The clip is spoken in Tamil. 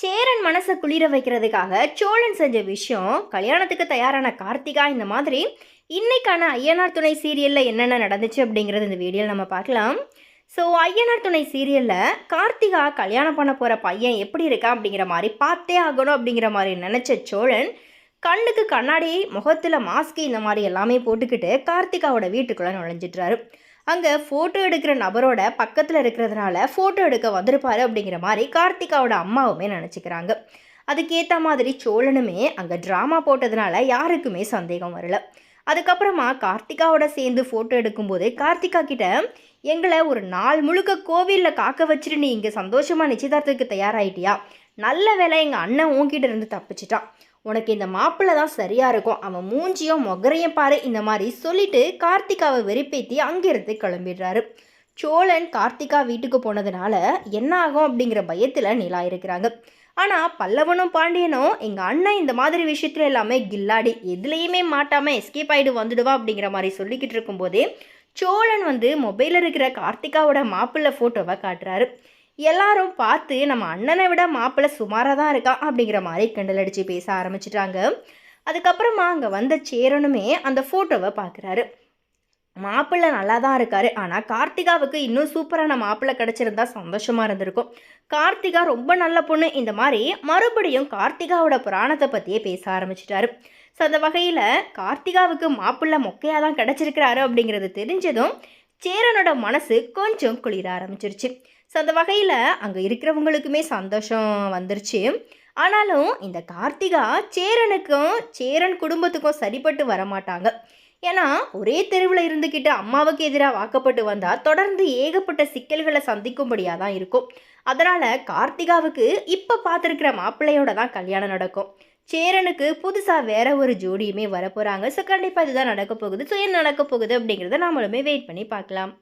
சேரன் மனசை குளிர வைக்கிறதுக்காக சோழன் செஞ்ச விஷயம், கல்யாணத்துக்கு தயாரான கார்த்திகா, இந்த மாதிரி இன்னைக்கான ஐயனார் துணை சீரியலில் என்னென்ன நடந்துச்சு அப்படிங்கிறது இந்த வீடியோவில் நம்ம பார்க்கலாம். ஸோ ஐயனார் துணை சீரியலில் கார்த்திகா கல்யாணம் பண்ண போகிற பையன் எப்படி இருக்கா அப்படிங்கிற மாதிரி பார்த்தே ஆகணும் அப்படிங்கிற மாதிரி நினச்ச சோழன் கண்ணுக்கு கண்ணாடி, முகத்தில் மாஸ்க், இந்த மாதிரி எல்லாமே போட்டுக்கிட்டு கார்த்திகாவோட வீட்டுக்குள்ளே நுழைஞ்சிட்றாரு. அங்கே ஃபோட்டோ எடுக்கிற நபரோட பக்கத்தில் இருக்கிறதுனால ஃபோட்டோ எடுக்க வந்திருப்பாரு அப்படிங்கிற மாதிரி கார்த்திகாவோட அம்மாவுமே நினச்சிக்கிறாங்க. அதுக்கேற்ற மாதிரி சோழனுமே அங்கே ட்ராமா போட்டதுனால யாருக்குமே சந்தேகம் வரல. அதுக்கப்புறமா கார்த்திகாவோட சேர்ந்து ஃபோட்டோ எடுக்கும்போது கார்த்திகா கிட்ட, எங்களை ஒரு நாள் முழுக்க கோவிலில் காக்க வச்சுட்டு நீ இங்கே சந்தோஷமாக நிச்சயதார்த்தத்துக்கு தயாராகிட்டியா? நல்ல வேலை எங்கள் அண்ணன் உன்கிட்ட இருந்து தப்பிச்சிட்டான். உனக்கு இந்த மாப்பிள்ளை தான் சரியாக இருக்கும், அவன் மூஞ்சியும் மொகரையும் பாரு, இந்த மாதிரி சொல்லிட்டு கார்த்திகாவை வெறிப்பேத்தி அங்கிருந்து கிளம்பிடுறாரு. சோழன் கார்த்திகா வீட்டுக்கு போனதுனால என்ன ஆகும் அப்படிங்கிற பயத்தில் நிலா இருக்கிறாங்க. ஆனால் பல்லவனும் பாண்டியனும் எங்கள் அண்ணன் இந்த மாதிரி விஷயத்துல எல்லாமே கில்லாடி, எதுலேயுமே மாட்டாமல் எஸ்கேப் ஆகிடு வந்துடுவா அப்படிங்கிற மாதிரி சொல்லிக்கிட்டு இருக்கும்போதே சோழன் மொபைலில் இருக்கிற கார்த்திகாவோட மாப்பிள்ளை ஃபோட்டோவை காட்டுறாரு. எல்லாரும் பார்த்து நம்ம அண்ணனை விட மாப்பிள்ளை சுமாராக தான் இருக்கான் அப்படிங்கிற மாதிரி கிண்டல் அடித்து பேச ஆரம்பிச்சிட்டாங்க. அதுக்கப்புறமா அங்கே வந்த சேரனுமே அந்த ஃபோட்டோவை பார்க்குறாரு. மாப்பிள்ளை நல்லா தான் இருக்காரு, ஆனால் கார்த்திகாவுக்கு இன்னும் சூப்பரான மாப்பிள்ளை கிடச்சிருந்தா சந்தோஷமாக இருந்திருக்கும். கார்த்திகா ரொம்ப நல்ல பொண்ணு, இந்த மாதிரி மறுபடியும் கார்த்திகாவோட புராணத்தை பற்றியே பேச ஆரம்பிச்சிட்டாரு. ஸோ அந்த வகையில் கார்த்திகாவுக்கு மாப்பிள்ளை மொக்கையாக தான் கிடச்சிருக்கிறாரு அப்படிங்கிறது தெரிஞ்சதும் சேரனோட மனசு கொஞ்சம் குளிர ஆரம்பிச்சிருச்சு. ஸோ அந்த வகையில் அங்கே இருக்கிறவங்களுக்குமே சந்தோஷம் வந்துருச்சு. ஆனாலும் இந்த கார்த்திகா சேரனுக்கும் சேரன் குடும்பத்துக்கும் சரிப்பட்டு வரமாட்டாங்க. ஏன்னா ஒரே தெருவில் இருந்துக்கிட்டு அம்மாவுக்கு எதிராக வாக்கப்பட்டு வந்தால் தொடர்ந்து ஏகப்பட்ட சிக்கல்களை சந்திக்கும்படியாக தான் இருக்கும். அதனால் கார்த்திகாவுக்கு இப்போ பார்த்துருக்கிற மாப்பிள்ளையோட தான் கல்யாணம் நடக்கும். சேரனுக்கு புதுசாக வேற ஒரு ஜோடியுமே வரப்போகிறாங்க. ஸோ கண்டிப்பாக இதுதான் நடக்க போகுது. ஸோ என்ன நடக்க போகுது அப்படிங்கிறத நாமளுமே வெயிட் பண்ணி பார்க்கலாம்.